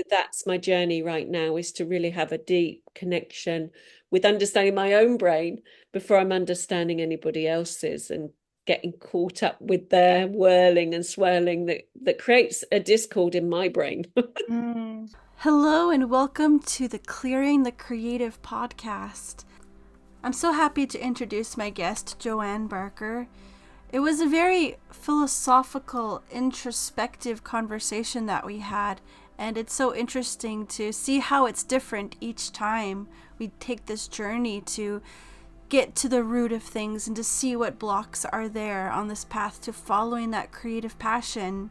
That's my journey right now, is to really have a deep connection with understanding my own brain before I'm understanding anybody else's, and getting caught up with their whirling and swirling that creates a discord in my brain. Mm. Hello and welcome to the Clearing the Creative podcast. I'm so happy to introduce my guest, Joanne Barker. It was a very philosophical, introspective conversation that we had, and it's so interesting to see how it's different each time we take this journey to get to the root of things and to see what blocks are there on this path to following that creative passion.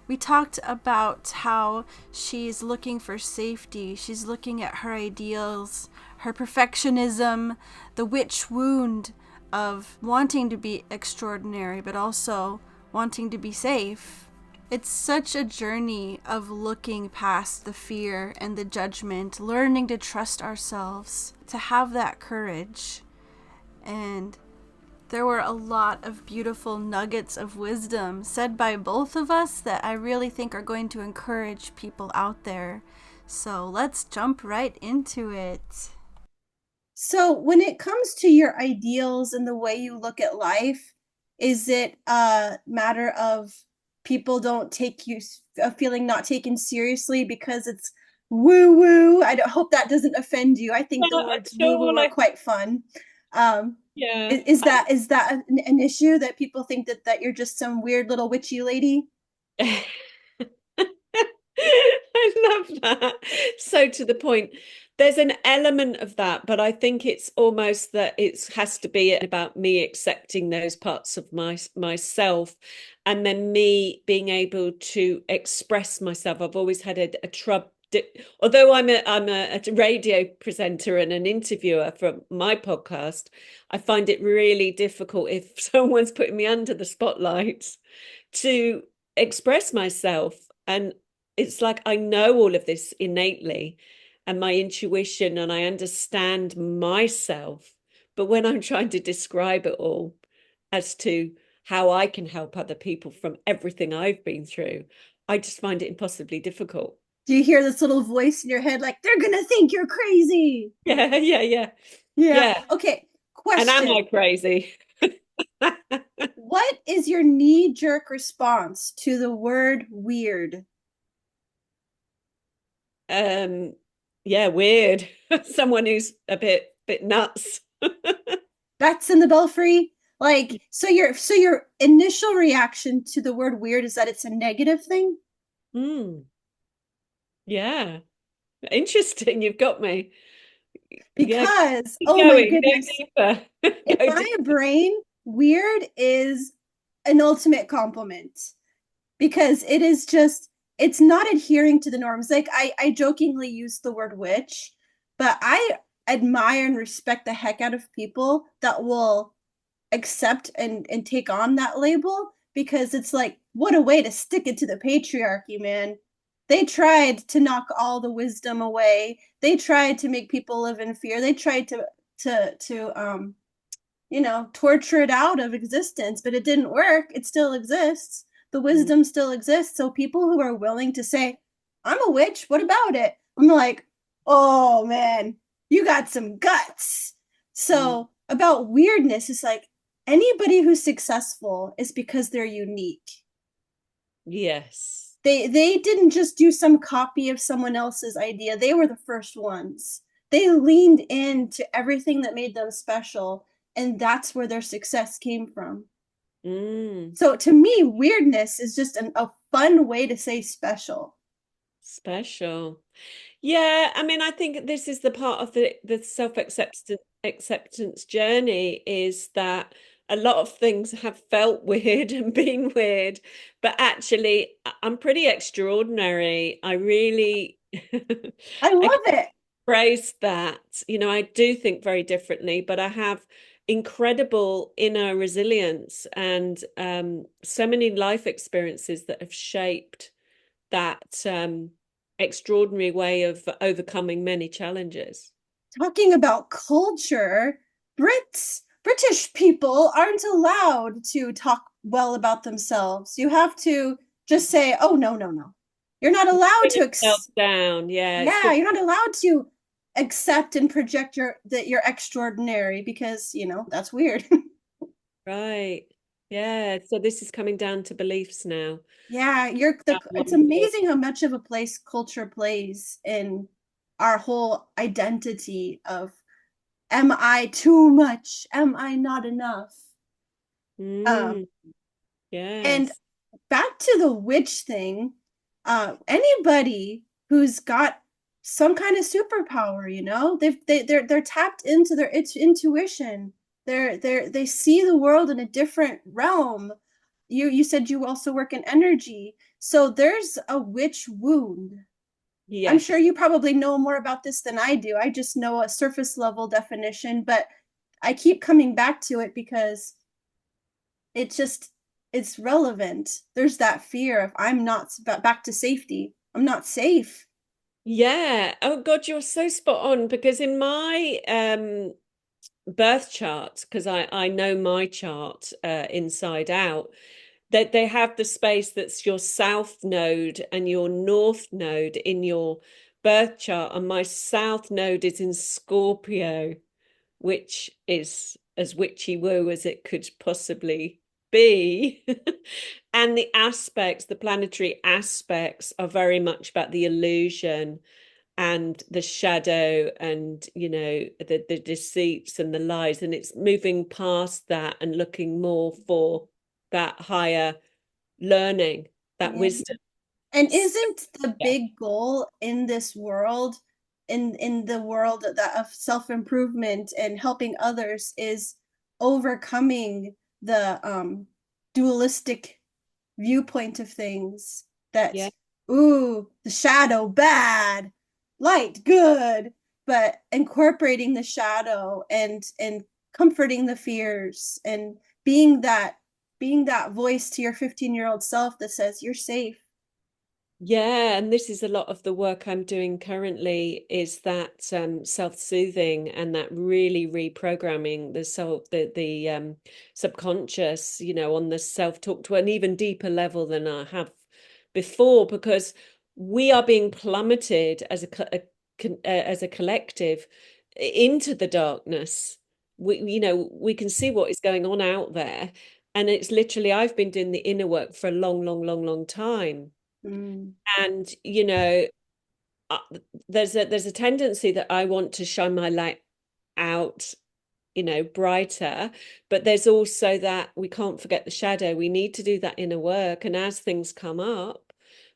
We talked about how she's looking for safety. She's looking at her ideals, her perfectionism, the witch wound of wanting to be extraordinary, but also wanting to be safe. It's such a journey of looking past the fear and the judgment, learning to trust ourselves, to have that courage. And there were a lot of beautiful nuggets of wisdom said by both of us that I really think are going to encourage people out there. So let's jump right into it. So, when it comes to your ideals and the way you look at life, is it a matter of people don't take you, a feeling not taken seriously because it's woo woo? I don't, hope that doesn't offend you. I think the Not at words woo woo all. are quite fun. Um, Yeah. is that an issue that people think that you're just some weird little witchy lady? I love that. So to the point. There's an element of that, but I think it's almost that it has to be about me accepting those parts of myself, and then me being able to express myself. I've always had a trouble. Although I'm a radio presenter and an interviewer for my podcast, I find it really difficult if someone's putting me under the spotlight to express myself. And it's like I know all of this innately and my intuition, and I understand myself. But when I'm trying to describe it all as to how I can help other people from everything I've been through, I just find it impossibly difficult. Do you hear this little voice in your head like, they're gonna think you're crazy? Yeah, yeah, yeah, Yeah. yeah. Okay. And am I Question. crazy? What is your knee jerk response to the word weird? um, yeah, weird. Someone who's a bit nuts. Bats in the belfry? Like, so your initial reaction to the word weird is that it's a negative thing? Mm, yeah. Interesting. You've got me. Yeah, Because, keep oh my going. goodness, Go deeper. in Go my deeper. brain, weird is an ultimate compliment because it is just, it's not adhering to the norms. Like I jokingly use the word witch, but I admire and respect the heck out of people that will accept and take on that label, because it's like, what a way to stick it to the patriarchy, man. They tried to knock all the wisdom away. They tried to make people live in fear. They tried to torture it out of existence, but it didn't work. It still exists. The Mm, wisdom still exists. So people who are willing to say, I'm a witch, what about it? I'm like, oh man, you got some guts. mm. So about weirdness, it's like anybody who's successful is because they're unique. Yes. They didn't just do some copy of someone else's idea. They were the first ones. They leaned into everything that made them special, and that's where their success came from. Mm, So to me, weirdness is just a fun way to say special. special. Yeah, I mean, I think this is the part of the self-acceptance journey, is that a lot of things have felt weird and been weird, but actually I'm pretty extraordinary. I really I I love it. embrace that. I do think very differently, but I have incredible inner resilience and so many life experiences that have shaped that extraordinary way of overcoming many challenges. Talking about culture, British people aren't allowed to talk well about themselves. You have to just say, oh, no, no, no. You're not allowed Bring to yourself down. Yeah, it's yeah, good. you're not allowed to accept and project that you're extraordinary because, that's weird. Right. Yeah. So this is coming down to beliefs now. Yeah, it's Wonderful. amazing how much of a place culture plays in our whole identity of am I too much? Am I not enough? Um, Mm, and yes. back to the witch thing, anybody who's got some kind of superpower, they're tapped into their intuition. They see the world in a different realm. You said you also work in energy, so there's a witch wound. I'm sure Yes. you probably know more about this than I do. I just know a surface level definition, but I keep coming back to it because it just it's relevant. There's that fear of I'm not back to safety. I'm not safe. Yeah. Oh God, you're so spot on because in my birth chart, because I know my chart inside out, that they have the space that's your south node and your north node in your birth chart, and my south node is in Scorpio, which is as witchy woo as it could possibly be. And the aspects, the planetary aspects, are very much about the illusion and the shadow and the deceits and the lies, and it's moving past that and looking more for that higher learning, that Yeah. wisdom. And So, isn't the yeah, big goal in this world, in the world of self-improvement and helping others, is overcoming the dualistic viewpoint of things, yeah, that ooh, the shadow bad, light good, but incorporating the shadow and comforting the fears and being that voice to your 15-year-old self that says you're safe. yeah. And this is a lot of the work I'm doing currently, is that self-soothing and that really reprogramming the subconscious, on the self-talk to an even deeper level than I have before, because we are being plummeted as as a collective into the darkness. We can see what is going on out there, and it's literally, I've been doing the inner work for a long, long, long, long time. Mm. And uh, there's a tendency that I want to shine my light out, brighter, but there's also that we can't forget the shadow. We need to do that inner work, and as things come up,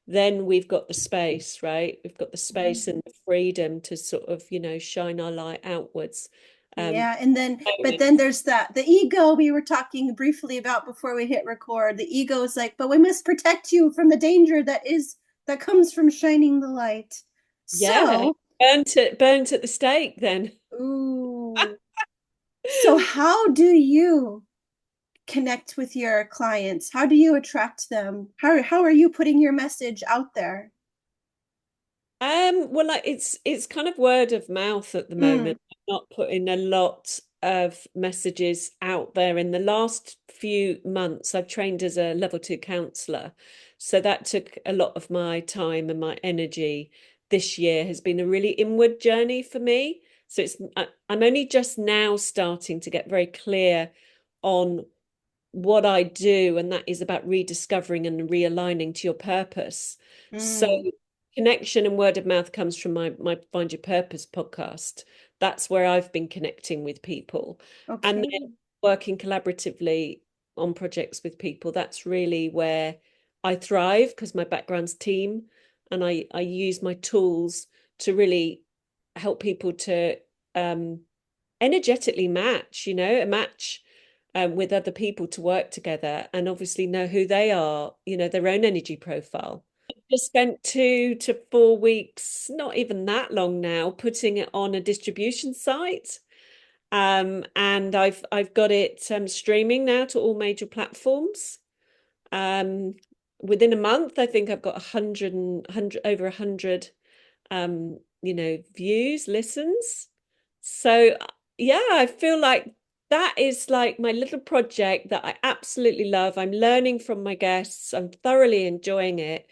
then we've got the space, right? We've got the space and the freedom to sort of, shine our light outwards. Yeah, and then but Moment. then there's the ego we were talking briefly about before we hit record. The ego is like, but we must protect you from the danger that comes from shining the light. Yeah, So, burnt at the stake then. ooh. So how do you connect with your clients? How do you attract them? How are you putting your message out there? Well, like it's kind of word of mouth at the Mm, moment. I'm not putting a lot of messages out there. In the last few months, I've trained as a level 2 counselor. So that took a lot of my time and my energy. This year has been a really inward journey for me. So I'm only just now starting to get very clear on what I do, and that is about rediscovering and realigning to your purpose. So mm, connection and word of mouth comes from my Find Your Purpose podcast. That's where I've been connecting with people, and okay. then working collaboratively on projects with people. That's really where I thrive, because my background's team, and I use my tools to really help people to um energetically match with other people, to work together and obviously know who they are, their own energy profile. Just spent 2 to 4 weeks, not even that long now, putting it on a distribution site. And I've got it streaming now to all major platforms. Um, Within a month, I think I've got 100 over 100 views, listens. So yeah, I feel like that is like my little project that I absolutely love. I'm learning from my guests. I'm thoroughly enjoying it.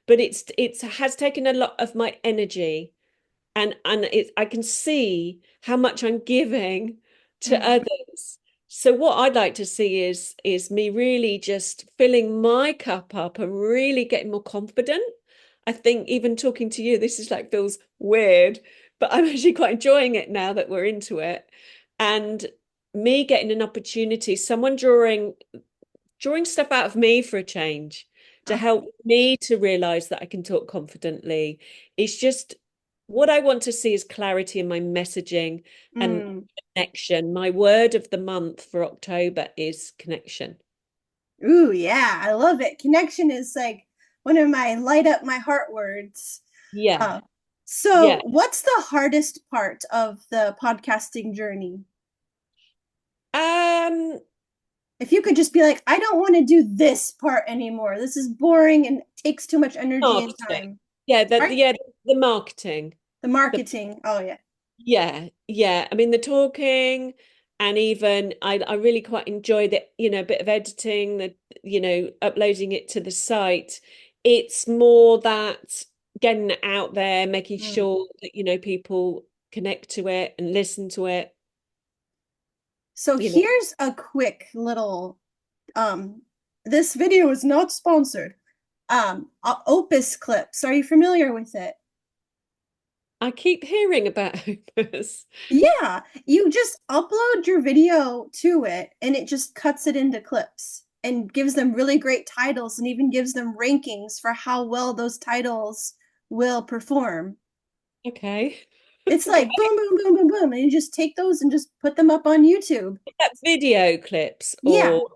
but it has taken a lot of my energy, and I can see how much I'm giving to Mm. others. So what I'd like to see is me really just filling my cup up and really getting more confident. I think even talking to you, this is like feels weird, but I'm actually quite enjoying it now that we're into it. And me getting an opportunity, someone drawing stuff out of me for a change to Oh. help me to realize that I can talk confidently. It's just what I want to see is clarity in my messaging and Mm. connection. My word of the month for October is connection. Ooh, yeah, I love it. Connection is like one of my light up my heart words. Yeah. Uh, Yeah. so, what's the hardest part of the podcasting journey? Um, If you could just be like, I don't want to do this part anymore. This is boring and takes too much energy and marketing. time. Yeah, Sorry? the marketing. The The marketing. Oh, yeah. Yeah, yeah. I mean, the talking, and even I really quite enjoy the, a bit of editing, uploading it to the site. It's more that getting it out there, making Mm. sure that, people connect to it and listen to it, So, you know. here's a quick little um this video is not sponsored. Opus clips. Are you familiar with it? I keep hearing about Opus. Yeah, you just upload your video to it and it just cuts it into clips and gives them really great titles and even gives them rankings for how well those titles will perform. Okay. It's like boom, boom, boom, boom, boom. And you just take those and just put them up on YouTube. That video clips Yeah. or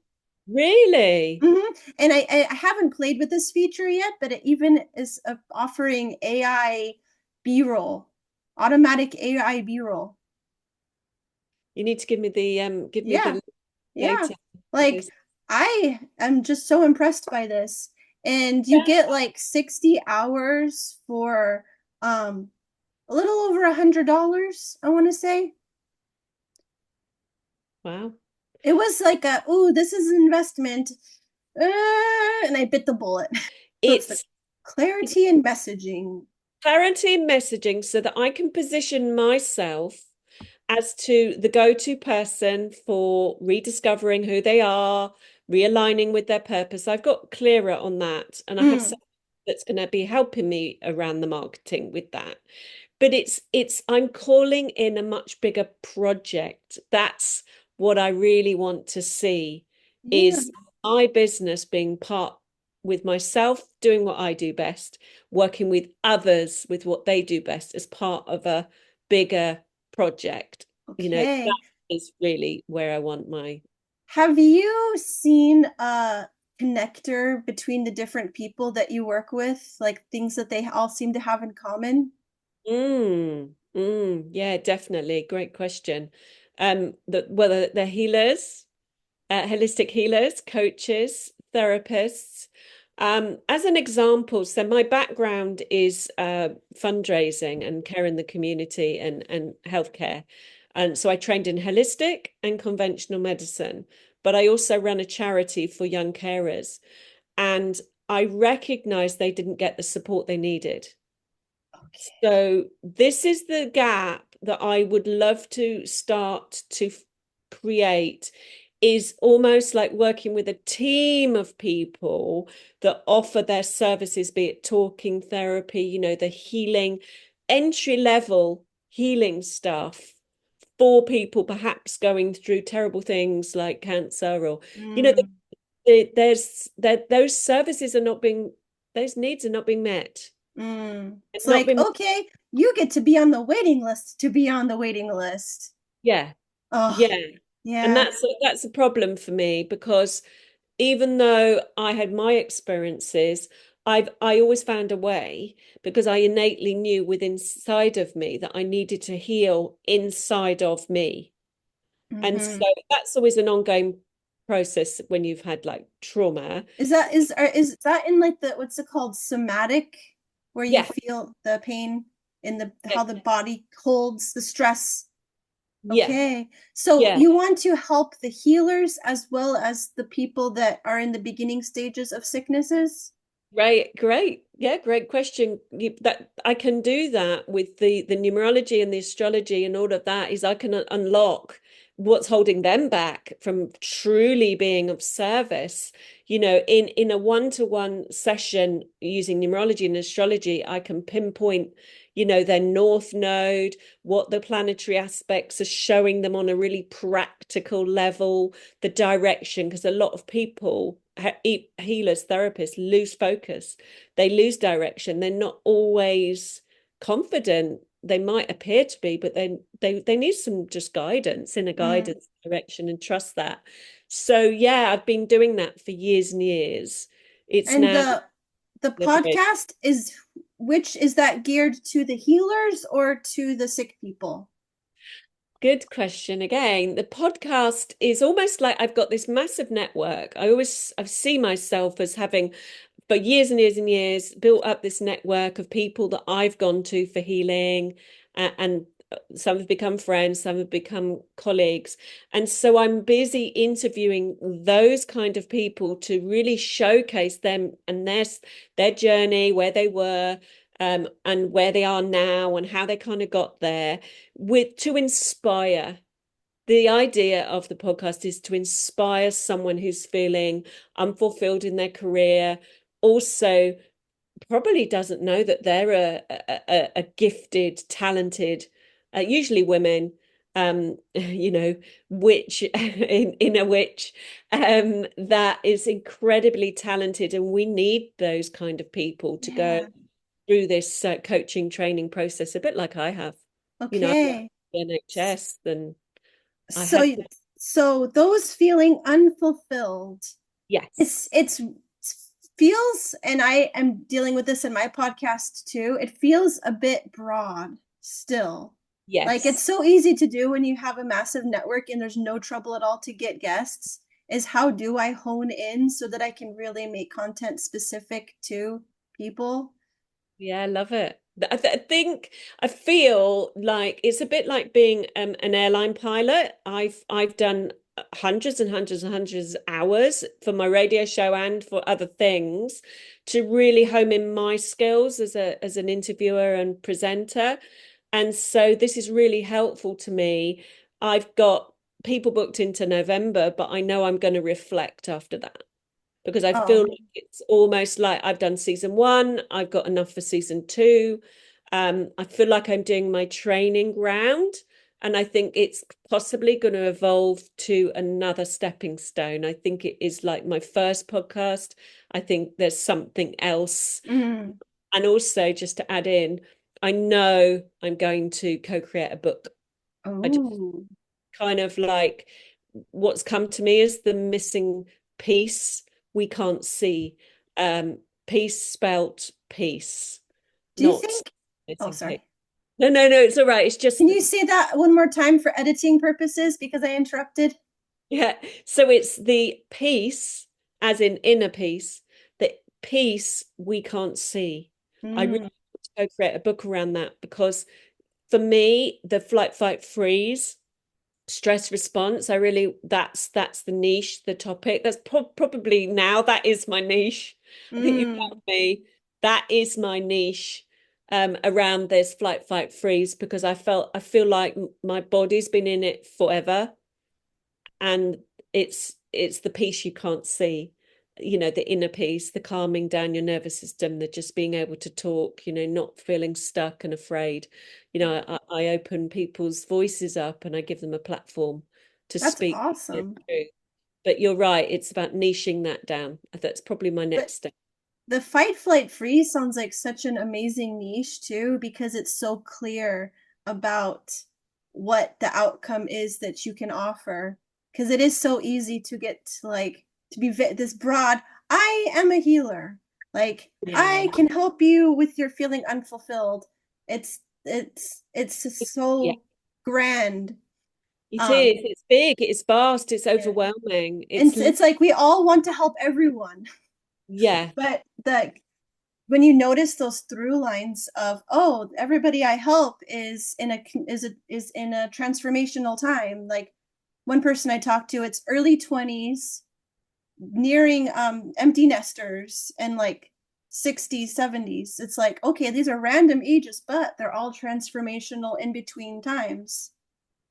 really? And I haven't played with this feature yet, but it even is offering AI B-roll, automatic AI B-roll. You need to give me the Yeah. link Yeah. later for Like this. I am just so impressed by this. And you get like 60 hours for a little over $100, I want to say. Wow. It was like ooh, this is an investment. And I bit the bullet. So it's the It's it's clarity in messaging. clarity in messaging so that I can position myself as to the go-to person for rediscovering who they are, realigning with their purpose. I've got clearer on that, and I have Mm. someone that's going to be helping me around the marketing with that. But it's I'm calling in a much bigger project. That's what I really want to see Yeah. is my business being part with myself doing what I do best, working with others with what they do best as part of a bigger project. That Okay. is really where I want my Have you seen a connector between the different people that you work with, like things that they all seem to have in common? yeah, definitely. Great question. Whether they're healers, holistic healers, coaches, therapists. As an example, so my background is fundraising and care in the community and healthcare. And so I trained in holistic and conventional medicine, but I also run a charity for young carers. And I recognized they didn't get the support they needed. Okay. So this is the gap that I would love to start to create is almost like working with a team of people that offer their services, be it talking therapy, the healing, entry level healing stuff for people perhaps going through terrible things like cancer or, Mm, those services are not being, those needs are not being met. mm. It's Not like, been okay, you get to be on the waiting list to be on the waiting list. Yeah, Oh, yeah. And yeah. that's a problem for me because even though I had my experiences, I always found a way because I innately knew within inside of me that I needed to heal inside of me. And so Hmm. that's always an ongoing process when you've had like trauma. Is that in like the what's it called, somatic, where you Yeah, feel the pain in the yeah, how the body holds the stress? yeah, Okay. So yeah. you want to help the healers as well as the people that are in the beginning stages of sicknesses? Great. Yeah, great question. That I can do that with the numerology and the astrology and all of that is I can unlock what's holding them back from truly being of service. In a one-to-one session using numerology and astrology, I can pinpoint, their north node, what the planetary aspects are showing them on a really practical level, the direction, because a lot of people, healers, therapists, lose focus. They lose direction. They're not always confident. They might appear to be, but they need some just guidance, inner Mm. guidance, direction, and trust that. So yeah, I've been doing that for years and years. It's And now the podcast is, which is that geared to the healers or to the sick people? good question again. The podcast is almost like I've got this massive network. I see myself as having for years and years and years built up this network of people that I've gone to for healing, and some have become friends, some have become colleagues. And so I'm busy interviewing those kind of people to really showcase them and their journey, where they were, and where they are now and how they kind of got there, with to inspire. The idea of the podcast is to inspire someone who's feeling unfulfilled in their career, also probably doesn't know that they're a gifted, talented, usually women, witch in a witch, that is incredibly talented, and we need those kind of people to go Yeah. through this coaching training process, a bit like I have. I've worked Okay. the NHS, and I So had to, so those feeling unfulfilled, yes, it's feels, and I am dealing with this in my podcast too, it feels a bit broad still. Like it's yes. so easy to do when you have a massive network and there's no trouble at all to get guests, is how do I hone in so that I can really make content specific to people? Yeah, I love it. I think I feel like it's a bit like being an airline pilot. I've done hundreds and hundreds and hundreds of hours for my radio show and for other things to really home in my skills as an interviewer and presenter. And so this is really helpful to me. I've got people booked into November, but I know I'm going to reflect after that, because I feel Oh. like it's almost like I've done season one, I've got enough for season two. I feel like I'm doing my training ground, and I think it's possibly going to evolve to another stepping stone. I think it is like my first podcast. I think there's something else. Mm. And also, just to add in, I know I'm going to co-create a book. I just Oh. kind of like what's come to me is the missing piece we can't see. Peace spelt peace, Do you not think, oh, missing piece. sorry. No, it's all right. It's Can just you say that one more time for editing purposes because I interrupted? yeah. So it's the peace, as in inner peace, the peace we can't see. I really Mm. want to go create a book around that, because for me, the flight, fight, freeze stress response, I really, that's the niche, the topic. That's probably now that is my niche. I think you Mm. found me. That is my niche, around this flight, fight, freeze, because I feel like my body's been in it forever, and it's the piece you can't see, the inner peace, the calming down your nervous system, the just being able to talk, not feeling stuck and afraid. I open people's voices up and I give them a platform to That's speak their awesome. truth. But you're right, it's about niching that down. That's probably my But next step. the fight, flight, freeze sounds like such an amazing niche too, because it's so clear about what the outcome is that you can offer. Because it is so easy to get to, like, to be this broad, I am a healer. Like, I Yeah. can help you with your feeling unfulfilled. It's Yeah, so grand. it Um, is. It's big, it's vast, it's yeah. overwhelming. And it's like we all want to help everyone, Yeah, but the when you notice those through lines of, oh, everybody I help is in a transformational time. Like one person I talked to, it's early 20s, nearing empty nesters, and like 60s, 70s. It's like, okay, these are random ages, but they're all transformational in between times.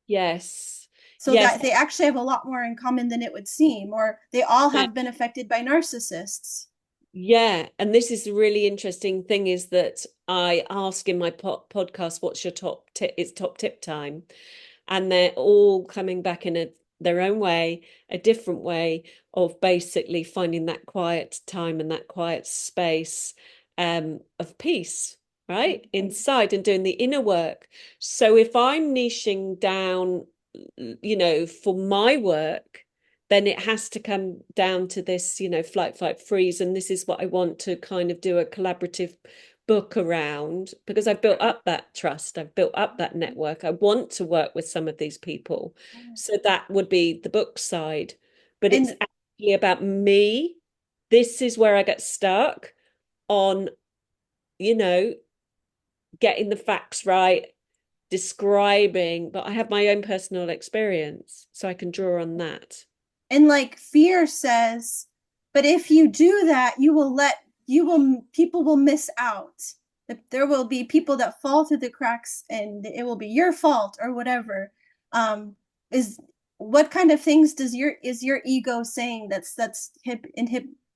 Yes. So Yes. that they actually have a lot more in common than it would seem, or they all have been affected by narcissists. Yeah, and this is the really interesting thing is that I ask in my podcast, what's your top tip? It's top tip time. And they're all coming back in their own way, a different way of basically finding that quiet time and that quiet space of peace, right? Inside and doing the inner work. So if I'm niching down, for my work, then it has to come down to this, flight, fight, freeze. And this is what I want to kind of do a collaborative book around because I've built up that trust, I've built up that network. I want to work with some of these people. So that would be the book side. But it's And actually about me. This is where I get stuck on, you know, getting the facts right, describing, but I have my own personal experience, so I can draw on that. and like fear says, but if you do that, people will miss out. There will be people that fall through the cracks and it will be your fault or whatever. Is what kind of things is your ego saying that's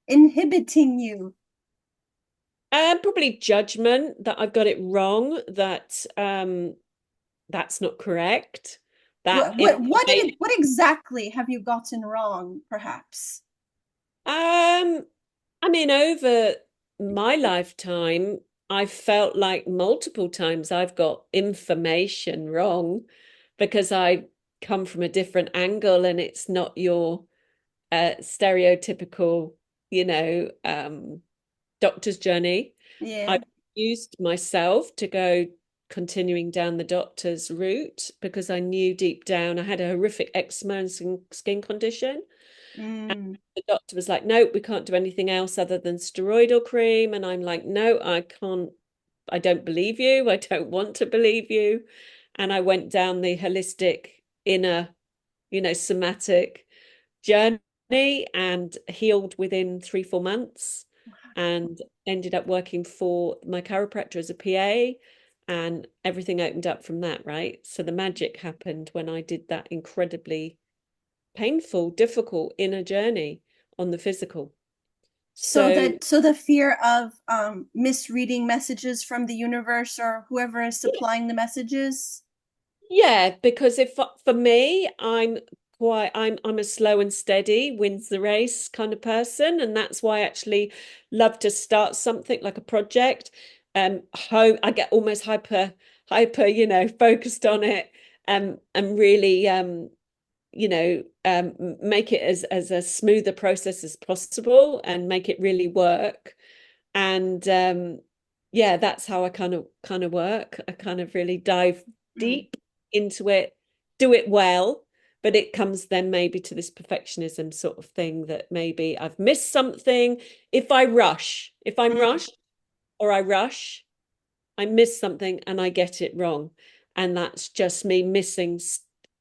inhibiting you? Probably judgment that I've got it wrong, that that's not correct. That information. What exactly have you gotten wrong, perhaps? I mean, over my lifetime, I felt like multiple times I've got information wrong because I come from a different angle and it's not your stereotypical, you know, doctor's journey. Yeah. I've used myself to go continuing down the doctor's route because I knew deep down I had a horrific eczema and skin condition. And Mm, the doctor was like, no, we can't do anything else other than steroidal cream. And I'm like, no, I can't. I don't believe you. I don't want to believe you. And I went down the holistic inner, somatic journey and healed within 3, 4 months and ended up working for my chiropractor as a PA and everything opened up from that, right? So the magic happened when I did that incredibly painful, difficult inner journey on the physical. So so the fear of misreading messages from the universe or whoever is supplying the messages. yeah, because if for me, I'm a slow and steady wins the race kind of person, and that's why I actually love to start something like a project. I get almost hyper, focused on it, and really make it as a smoother process as possible and make it really work. And yeah, that's how I kind of work. I kind of really dive Mm, deep into it, do it well, but it comes then maybe to this perfectionism sort of thing that maybe I've missed something. If I'm mm, rushed or I rush, I miss something and I get it wrong. And that's just me missing.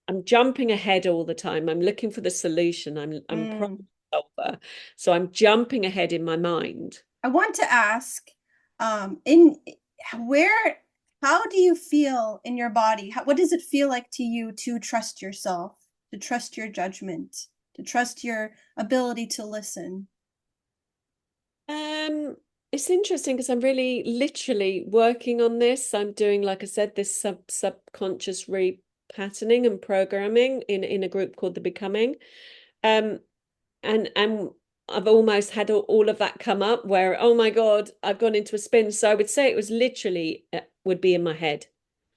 I'm jumping ahead all the time. I'm looking for the solution. I'm a problem mm. solver. So I'm jumping ahead in my mind. I want to ask, in where, how do you feel in your body? What does it feel like to you to trust yourself, to trust your judgment, to trust your ability to listen? Um, it's interesting because I'm really literally working on this. I'm doing, like I said, this subconscious repatterning and programming in a group called The Becoming. Um, and I've almost had all of that come up where, oh my God, I've gone into a spin. So I would say it was literally would be in my head.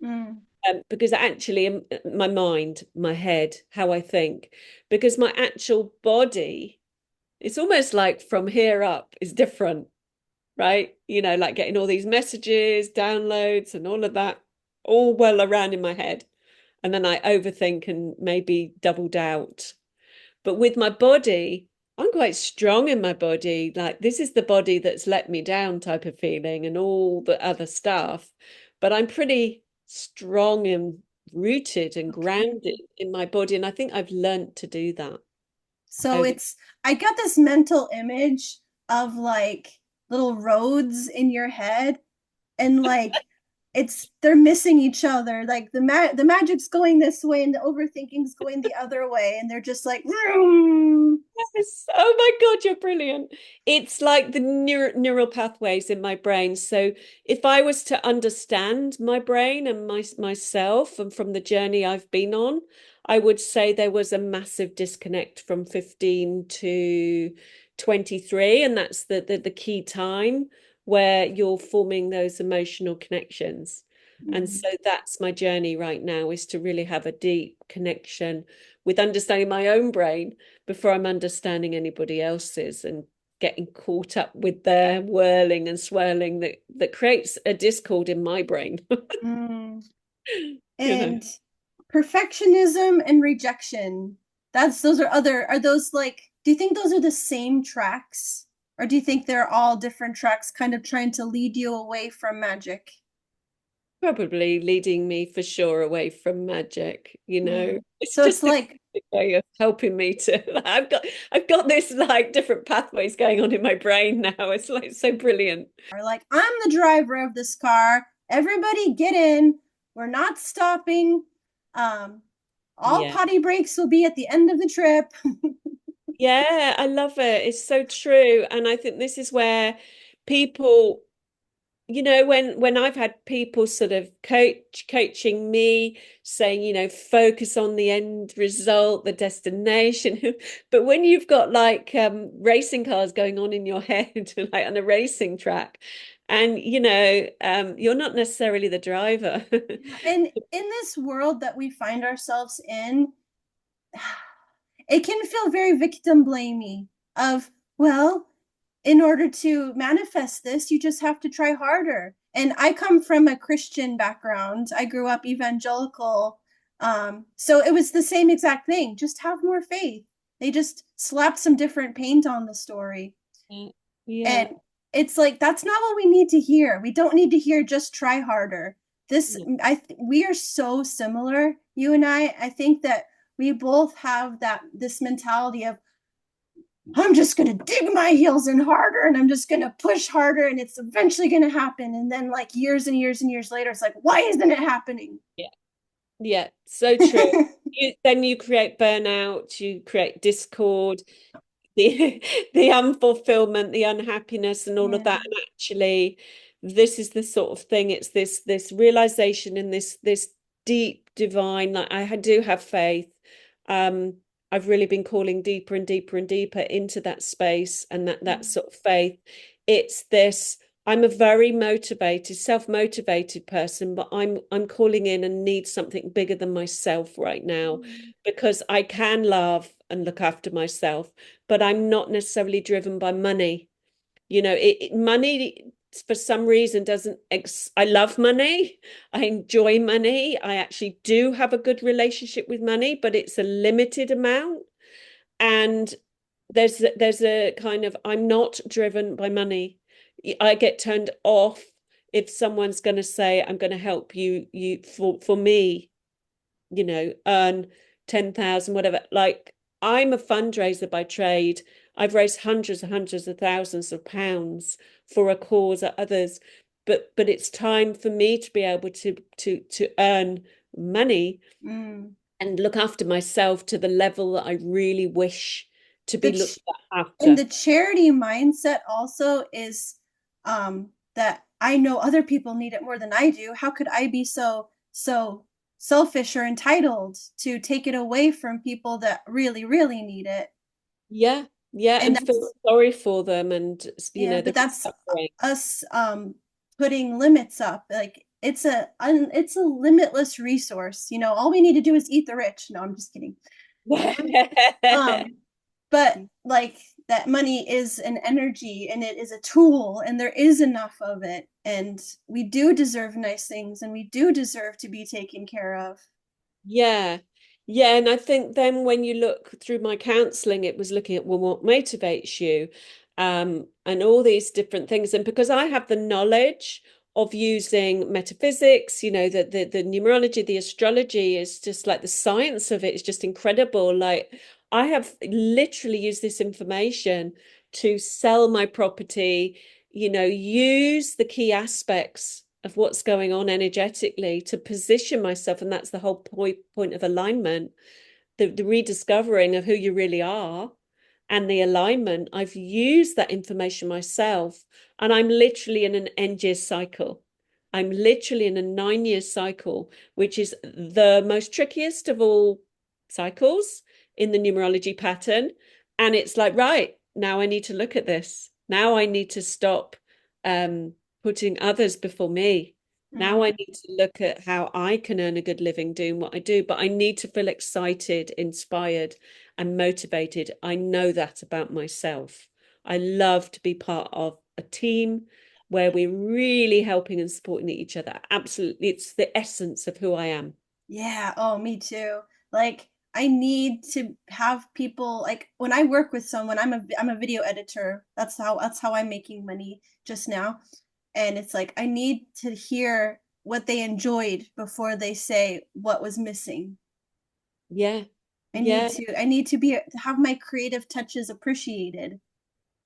Mm, Because actually my mind, my head, how I think, because my actual body, it's almost like from here up is different, right? Like getting all these messages, downloads, and all of that, all well around in my head. And then I overthink and maybe double doubt. But with my body, I'm quite strong in my body. Like this is the body that's let me down type of feeling and all the other stuff. But I'm pretty strong and rooted and okay. grounded in my body. And I think I've learned to do that So over. I got this mental image of little roads in your head, and like they're missing each other. Like the magic's going this way and the overthinking's going the other way, and they're just like, vroom. Yes. Oh my God, you're brilliant. It's like the neural pathways in my brain. So if I was to understand my brain and myself and from the journey I've been on, I would say there was a massive disconnect from 15 to 23. And that's the key time where you're forming those emotional connections. And Mm. so that's my journey right now, is to really have a deep connection with understanding my own brain before I'm understanding anybody else's and getting caught up with their whirling and swirling that creates a discord in my brain. Mm. You know, And perfectionism and rejection. Are those like, do you think those are the same tracks? Or do you think they're all different tracks kind of trying to lead you away from magic? probably leading me for sure away from magic, you know. Mm. It's So it's just a like, way of helping me to I've got this like different pathways going on in my brain now. It's like so brilliant. I'm the driver of this car. Everybody get in. We're not stopping. Um, all Yeah. potty breaks will be at the end of the trip. Yeah, I love it. It's so true. And I think this is where people, when I've had people sort of coaching me, saying, focus on the end result, the destination. But when you've got like racing cars going on in your head, like on a racing track, and you're not necessarily the driver. And in this world that we find ourselves in, it can feel very victim blamey of, well, in order to manifest this, you just have to try harder. And I come from a Christian background. I grew up evangelical. So it was the same exact thing. Just have more faith. They just slapped some different paint on the story. Yeah. And it's like, that's not what we need to hear. We don't need to hear just try harder. This, Yeah. we are so similar, you and I think that we both have this mentality of, I'm just going to dig my heels in harder and I'm just going to push harder and it's eventually going to happen. And then, like, years and years and years later, it's like, why isn't it happening? Yeah. Yeah. So true. Then you create burnout, you create discord, the the unfulfillment, the unhappiness, and all of Yeah. that. And actually, this is the sort of thing. It's this realization and this deep divine. Like I do have faith. Um, I've really been calling deeper and deeper and deeper into that space and that sort of faith. It's this. I'm a very motivated, self-motivated person, but I'm calling in and need something bigger than myself right now because I can love and look after myself, but I'm not necessarily driven by money. Money for some reason doesn't I love money. I enjoy money. I actually do have a good relationship with money, but it's a limited amount. And there's a kind of, I'm not driven by money. I get turned off if someone's going to say, I'm going to help you for me, earn 10,000, whatever. Like, I'm a fundraiser by trade. I've raised hundreds and hundreds of thousands of pounds for a cause or others. But it's time for me to be able to earn money Mm. and look after myself to the level that I really wish to The be looked and after. the charity mindset also is, that I know other people need it more than I do. How could I be so selfish or entitled to take it away from people that really, really need it? Yeah, yeah, And and feel that's, sorry for them, and yeah, the but that's suffering. us putting limits up. Like, it's a limitless resource. All we need to do is eat the rich. No, I'm just kidding. Um, but like, that money is an energy and it is a tool and there is enough of it, and we do deserve nice things and we do deserve to be taken care of. Yeah. Yeah. And I think then when you look through my counseling, it was looking at, well, what motivates you? And all these different things. And because I have the knowledge of using metaphysics, the numerology, the astrology is just like the science of it is just incredible. Like I have literally used this information to sell my property, use the key aspects of what's going on energetically to position myself. And that's the whole point of alignment, the rediscovering of who you really are and the alignment. I've used that information myself, and I'm literally in an end-year cycle. I'm literally in a 9-year cycle, which is the most trickiest of all cycles in the numerology pattern. And it's like, right, now I need to look at this. Now I need to stop putting others before me. Now I Mm. need to look at how I can earn a good living doing what I do, but I need to feel excited, inspired, and motivated. I know that about myself. I love to be part of a team where we're really helping and supporting each other. Absolutely. It's the essence of who I am. Yeah, oh, me too. Like I need to have people like when I work with someone, I'm a video editor. That's how I'm making money just now. And it's like I need to hear what they enjoyed before they say what was missing. Yeah. I need Yeah. to be to have my creative touches appreciated.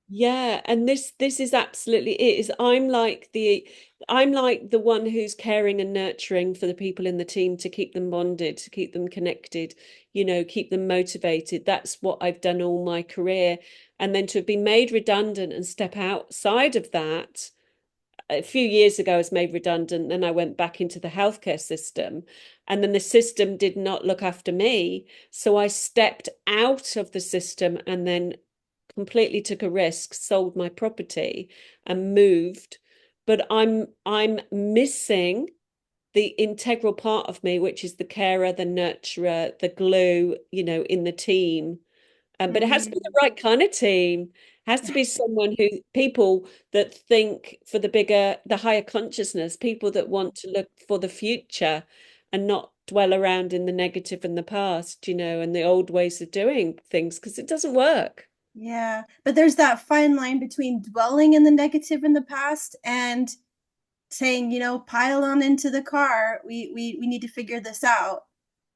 Yeah, and this is absolutely it. Is I'm like the one who's caring and nurturing for the people in the team to keep them bonded, to keep them connected, keep them motivated. That's what I've done all my career. And then to have been made redundant and step outside of that a few years ago, I was made redundant. Then I went back into the healthcare system, and then the system did not look after me. So I stepped out of the system and then completely took a risk, sold my property and moved. But I'm missing the integral part of me, which is the carer, the nurturer, the glue, in the team. But it has to be the Mm, right kind of team. It has to be someone people that think for the higher consciousness, people that want to look for the future and not dwell around in the negative and the past, and the old ways of doing things, because it doesn't work. yeah, but there's that fine line between dwelling in the negative in the past and saying, pile on into the car. We need to figure this out.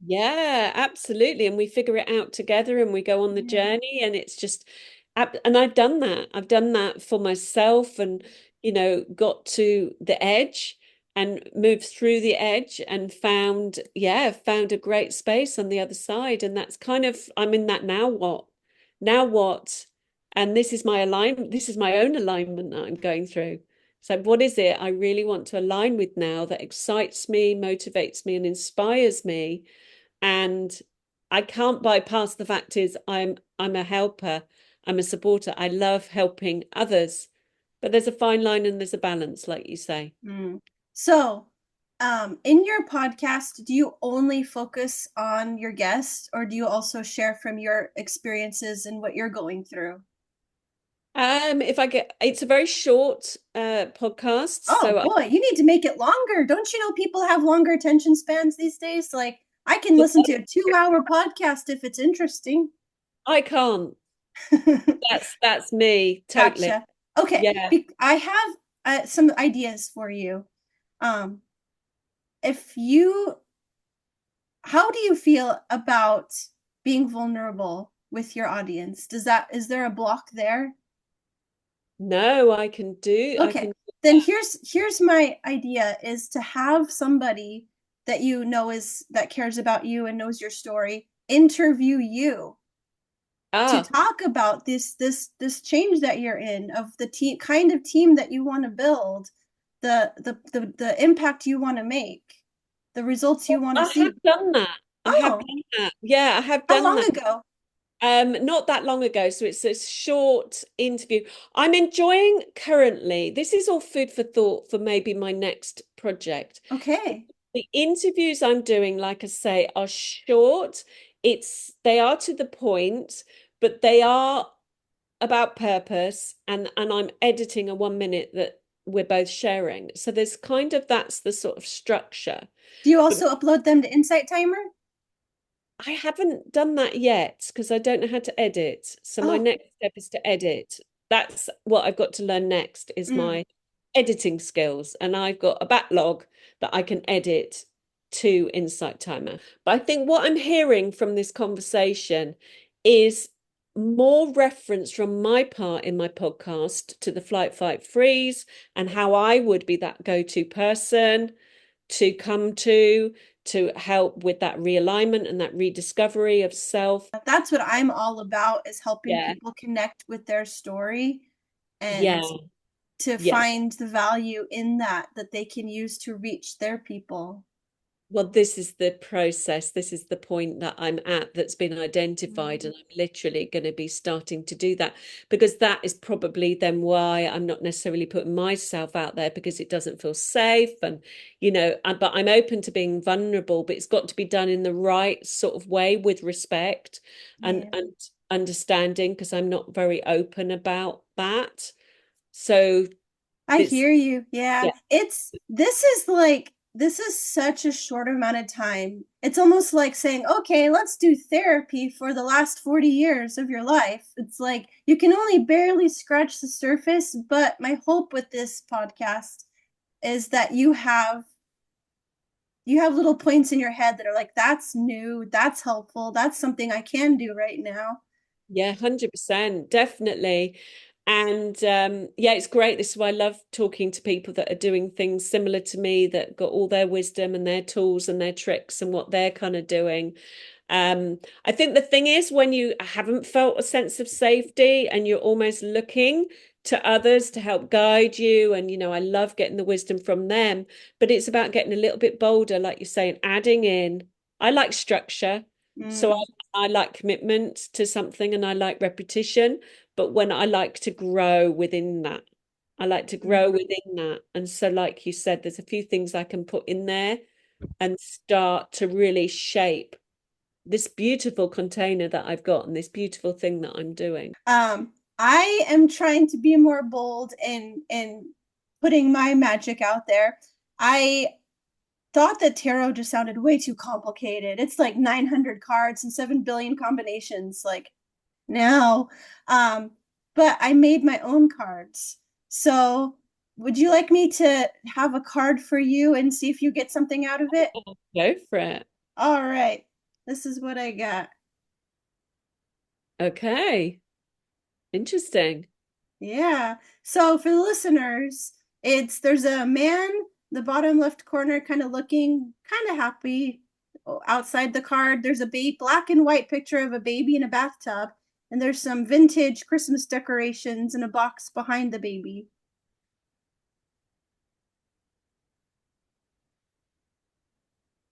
Yeah, absolutely. And we figure it out together and we go on the Yeah. journey. And it's just, and I've done that. I've done that for myself and, got to the edge and moved through the edge and found a great space on the other side. And that's kind of, I'm in that now what? Now what? And this is my alignment. This is my own alignment that I'm going through. So, what is it I really want to align with now that excites me, motivates me, and inspires me? And I can't bypass the fact is I'm a helper, I'm a supporter. I love helping others, but there's a fine line and there's a balance, like you say. Mm. So, in your podcast, do you only focus on your guests or do you also share from your experiences and what you're going through? If I get, it's a very short podcast, Oh so boy, you need to make it longer. Don't you know people have longer attention spans these days? Like, I can listen to a 2 hour podcast if it's interesting. I can't. That's me totally. Gotcha. Okay, Yeah. I have some ideas for you. Um, if you, how do you feel about being vulnerable with your audience? Is there a block there? No, I Okay, can do then that. here's my idea is to have somebody that you know is that cares about you and knows your story interview you to Ah, talk about this change that you're in of the team kind of team that you want to build, the impact you want to make, the results you want to I have see. done that. I have Oh, done that. Yeah, I have how done long that. ago? Not that long ago, so it's a short interview. I'm enjoying currently, this is all food for thought for maybe my next project. Okay. The interviews I'm doing, like I say, are short. They are to the point, but they are about purpose, and I'm editing a 1 minute that we're both sharing. So there's kind of that's the sort of structure. Do you But also upload them to Insight Timer? I haven't done that yet because I don't know how to edit. So my Oh, next step is to edit. That's what I've got to learn next is mm. my editing skills. And I've got a backlog that I can edit to Insight Timer. But I think what I'm hearing from this conversation is more reference from my part in my podcast to the flight, fight, freeze and how I would be that go-to person to come to help with that realignment and that rediscovery of self. That's what I'm all about, is helping Yeah. people connect with their story and Yeah. to Yeah. find the value in that they can use to reach their people. Well, this is the process. This is the point that I'm at that's been identified. Mm. And I'm literally going to be starting to do that because that is probably then why I'm not necessarily putting myself out there because it doesn't feel safe. And, but I'm open to being vulnerable, but it's got to be done in the right sort of way with respect Yeah. and understanding because I'm not very open about that. So I it's, hear you. Yeah. yeah, This is such a short amount of time. It's almost like saying, okay, let's do therapy for the last 40 years of your life. It's like you can only barely scratch the surface, but my hope with this podcast is that you have little points in your head that are like, that's new, that's helpful, that's something I can do right now. yeah, 100%, definitely. And yeah, it's great. This is why I love talking to people that are doing things similar to me, that got all their wisdom and their tools and their tricks and what they're kind of doing. I think the thing is when you haven't felt a sense of safety and you're almost looking to others to help guide you, and I love getting the wisdom from them, but it's about getting a little bit bolder, like you're saying, adding in. I like structure, so Mm, I like commitment to something and I like repetition, but when I like to grow within that, I like to grow mm. within that. And so, like you said, there's a few things I can put in there and start to really shape this beautiful container that I've got and this beautiful thing that I'm doing. I am trying to be more bold in putting my magic out there. I thought that tarot just sounded way too complicated. It's like 900 cards and 7 billion combinations. Like, no. Um, but I made my own cards. So, would you like me to have a card for you and see if you get something out of it? Go for it. All right. This is what I got. Okay. Interesting. Yeah. So for the listeners, there's a man, the bottom left corner, kind of looking kind of happy. Outside the card, there's a black and white picture of a baby in a bathtub, and there's some vintage Christmas decorations in a box behind the baby.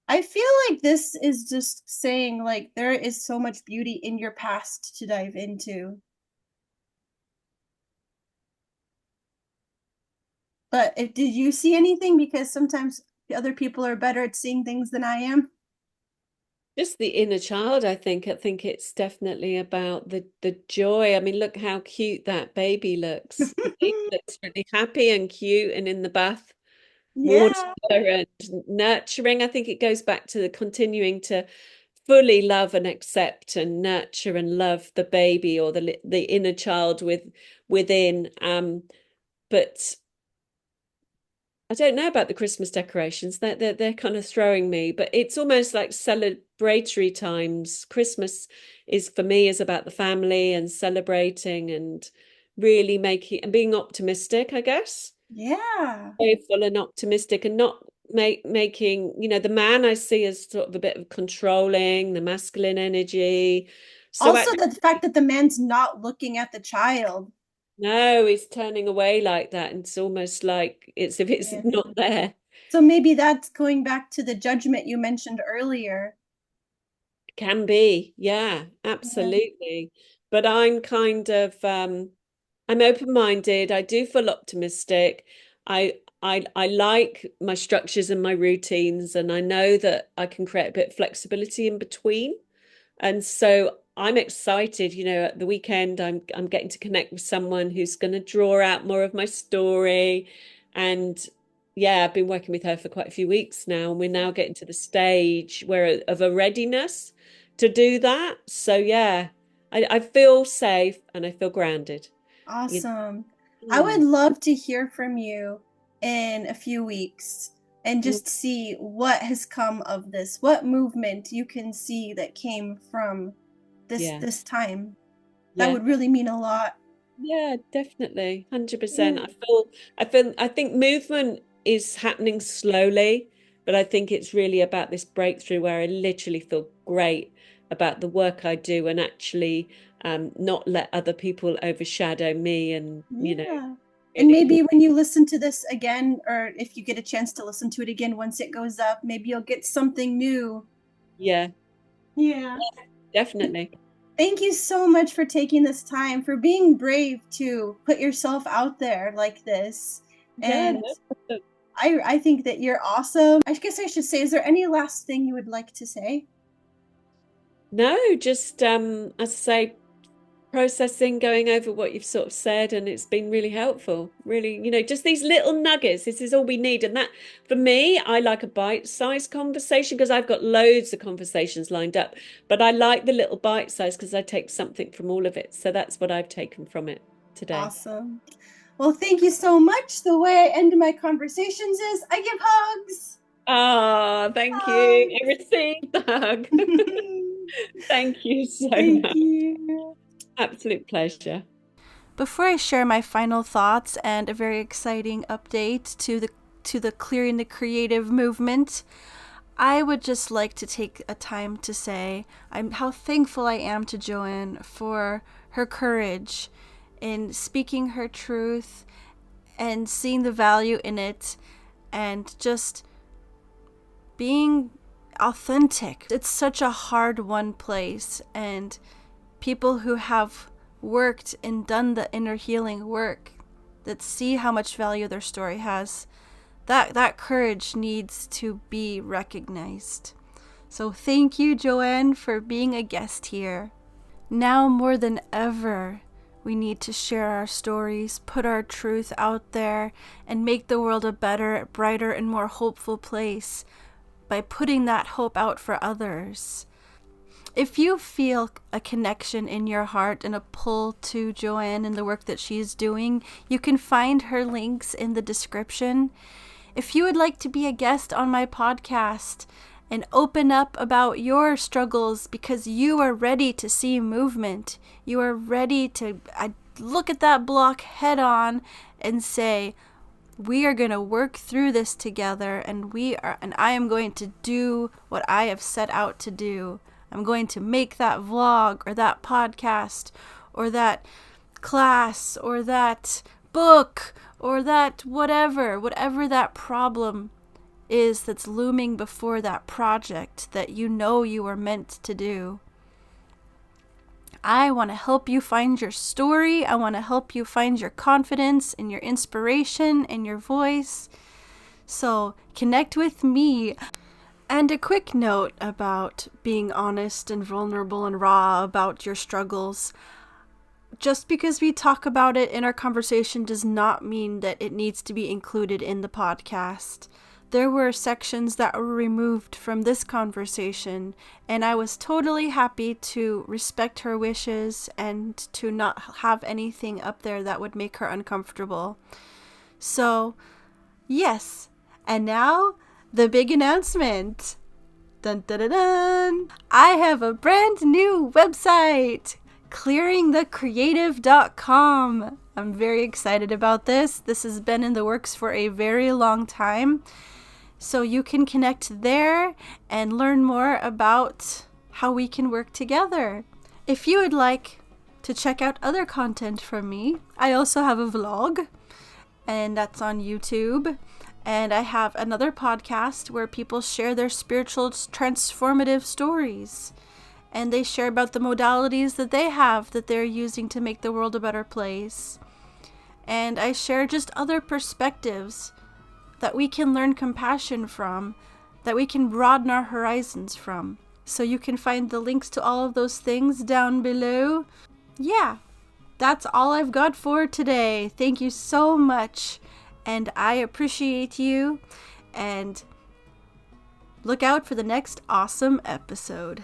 I feel like this is just saying like there is so much beauty in your past to dive into. But did you see anything? Because sometimes other people are better at seeing things than I am. Just the inner child, I think. I think it's definitely about the joy. I mean, look how cute that baby looks. The baby looks really happy and cute and in the bath, water Yeah. and nurturing. I think it goes back to the continuing to fully love and accept and nurture and love the baby or the inner child within. But I don't know about the Christmas decorations. They're kind of throwing me, but it's almost like celebratory times. Christmas is for me is about the family and celebrating and really making and being optimistic, I guess. Yeah. Joyful and optimistic and not making, the man I see as sort of a bit of controlling, the masculine energy. So Also, actually, the fact that the man's not looking at the child. no, he's turning away like that. And it's almost like it's if it's Yeah. not there. So maybe that's going back to the judgment you mentioned earlier. Can be, yeah, Yeah. absolutely. But I'm kind of I'm open-minded. I do feel optimistic. I like my structures and my routines, and I know that I can create a bit of flexibility in between. And so I'm excited, at the weekend I'm getting to connect with someone who's going to draw out more of my story. And yeah, I've been working with her for quite a few weeks now, and we're now getting to the stage where of a readiness to do that. So yeah, I feel safe and I feel grounded. You Awesome. I would Mm, love to hear from you in a few weeks and mm, just see what has come of this, what movement you can see that came from this yeah. this time. That Yeah. would really mean a lot. Yeah, definitely. Yeah. 100%. I think movement is happening slowly, but I think it's really about this breakthrough where I literally feel great about the work I do and actually not let other people overshadow me and, Yeah. And really, maybe when you listen to this again, or if you get a chance to listen to it again once it goes up, maybe you'll get something new. yeah, Yeah. definitely. Thank you so much for taking this time, for being brave to put yourself out there like this. Yeah, And no problem. I think that you're awesome. I guess I should say, is there any last thing you would like to say? No, just as I say, processing, going over what you've sort of said, and it's been really helpful. Really, just these little nuggets. This is all we need. And that, for me, I like a bite-sized conversation because I've got loads of conversations lined up. But I like the little bite size because I take something from all of it. So that's what I've taken from it today. Awesome. Well, thank you so much. The way I end my conversations is I give hugs. Ah, thank you. I Hugs. received the hug. Thank you so Thank much. you. Absolute pleasure. Before I share my final thoughts and a very exciting update to the Clearing the Creative movement, I would just like to take a time to say how thankful I am to Joanne for her courage in speaking her truth and seeing the value in it and just being authentic. It's such a hard won place, and people who have worked and done the inner healing work that see how much value their story has, that courage needs to be recognized. So thank you, Joanne, for being a guest here. Now more than ever, we need to share our stories, put our truth out there, and make the world a better, brighter, and more hopeful place by putting that hope out for others. If you feel a connection in your heart and a pull to Joanne and the work that she's doing, you can find her links in the description. If you would like to be a guest on my podcast and open up about your struggles because you are ready to see movement, you are ready to look at that block head on and say, we are going to work through this together, and I am going to do what I have set out to do. I'm going to make that vlog or that podcast or that class or that book or that whatever that problem is that's looming before that project that you are meant to do. I want to help you find your story. I want to help you find your confidence and your inspiration and your voice. So connect with me. And a quick note about being honest and vulnerable and raw about your struggles. Just because we talk about it in our conversation does not mean that it needs to be included in the podcast. There were sections that were removed from this conversation, and I was totally happy to respect her wishes and to not have anything up there that would make her uncomfortable. So, yes. And now, the big announcement. Dun dun dun dun! I have a brand new website, clearingthecreative.com. I'm very excited about this. This has been in the works for a very long time. So you can connect there and learn more about how we can work together. If you would like to check out other content from me, I also have a vlog, and that's on YouTube. And I have another podcast where people share their spiritual transformative stories. And they share about the modalities that they have that they're using to make the world a better place. And I share just other perspectives that we can learn compassion from, that we can broaden our horizons from. So you can find the links to all of those things down below. Yeah, that's all I've got for today. Thank you so much. And I appreciate you, and look out for the next awesome episode.